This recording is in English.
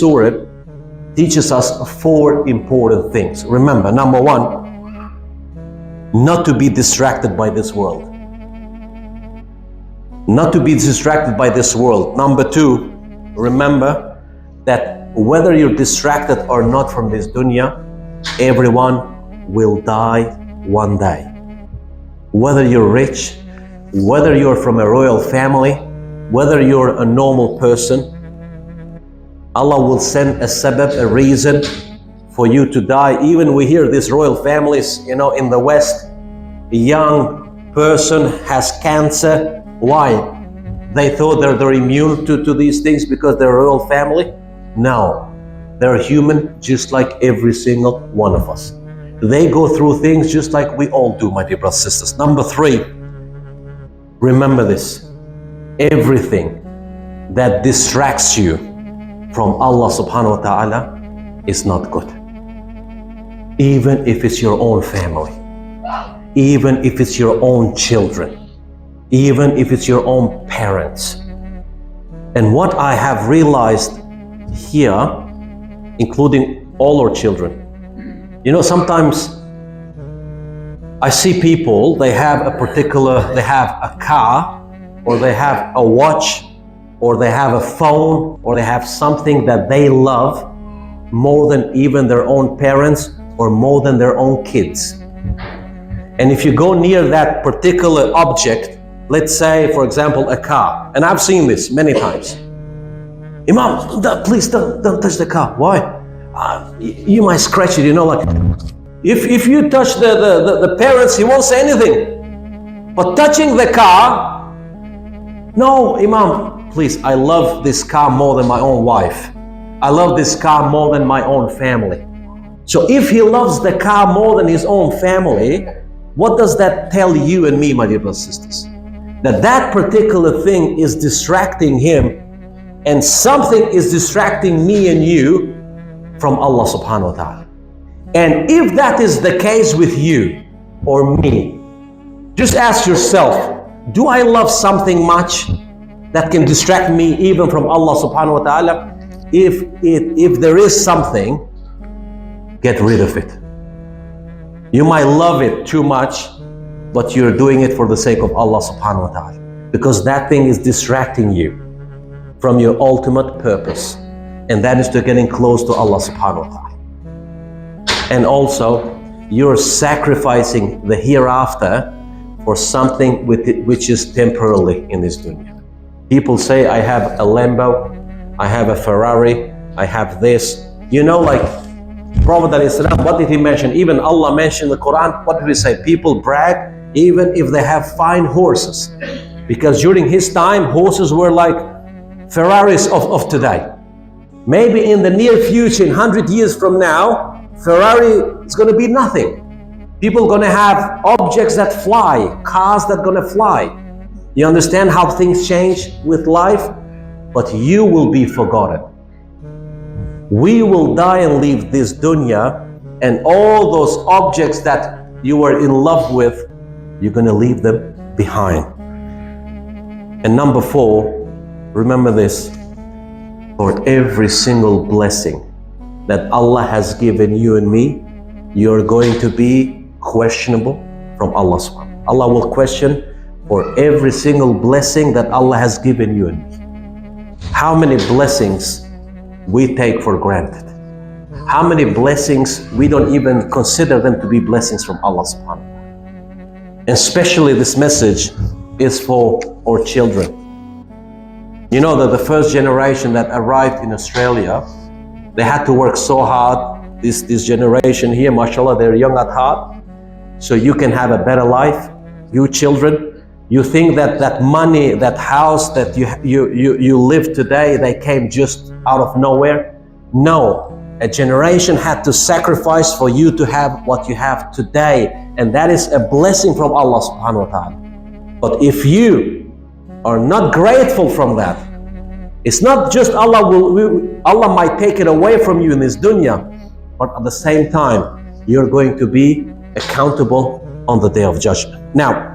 surah teaches us four important things. Remember, number one, not to be distracted by this world. Not to be distracted by this world. Number two, remember that whether you're distracted or not from this dunya, everyone will die one day. Whether you're rich, whether you're from a royal family, whether you're a normal person, Allah will send a sabab, a reason for you to die. Even we hear these royal families, in the West, a young person has cancer. Why? They thought they're immune to these things because they're a royal family? No, they're human just like every single one of us. They go through things just like we all do, my dear brothers and sisters. Number three, remember this. Everything that distracts you from Allah subhanahu wa ta'ala is not good. Even if it's your own family, even if it's your own children, even if it's your own parents. And what I have realized here, including all our children, sometimes I see people, they have a car, or they have a watch, or they have a phone, or they have something that they love more than even their own parents or more than their own kids. And if you go near that particular object, let's say, for example, a car, and I've seen this many times. Imam, please don't touch the car. Why? You might scratch it, like if you touch the parents, he won't say anything. But touching the car, no, Imam, please, I love this car more than my own wife. I love this car more than my own family. So if he loves the car more than his own family, what does that tell you and me, my dear brothers and sisters? That particular thing is distracting him, and something is distracting me and you from Allah subhanahu wa ta'ala. And if that is the case with you or me, just ask yourself, do I love something much that can distract me even from Allah subhanahu wa ta'ala? If there is something, get rid of it. You might love it too much, but you're doing it for the sake of Allah subhanahu wa ta'ala, because that thing is distracting you from your ultimate purpose, and that is to getting close to Allah subhanahu wa ta'ala. And also, you're sacrificing the hereafter for something which is temporarily in this dunya. People say, I have a Lambo, I have a Ferrari, I have this. Like Prophet ﷺ, what did he mention? Even Allah mentioned in the Quran, what did he say? People brag even if they have fine horses. Because during his time, horses were like Ferraris of today. Maybe in the near future, in 100 years from now, Ferrari is going to be nothing. People are going to have objects that fly, cars that are going to fly. You understand how things change with life? But you will be forgotten. We will die and leave this dunya, and all those objects that you were in love with, you're going to leave them behind. And number four, remember this: for every single blessing that Allah has given you and me, you're going to be questionable from Allah subhanahu wa ta'ala. Allah will question for every single blessing that Allah has given you and me. How many blessings we take for granted? How many blessings we don't even consider them to be blessings from Allah subhanahu wa ta'ala? And especially this message is for our children. You know that the first generation that arrived in Australia, they had to work so hard. This generation here, mashallah, they're young at heart. So you can have a better life. You children, you think that money, that house that you live today, they came just out of nowhere? No. A generation had to sacrifice for you to have what you have today. And that is a blessing from Allah subhanahu wa ta'ala. But if you are not grateful from that, it's not just Allah might take it away from you in this dunya, but at the same time, you're going to be accountable on the Day of Judgment. Now,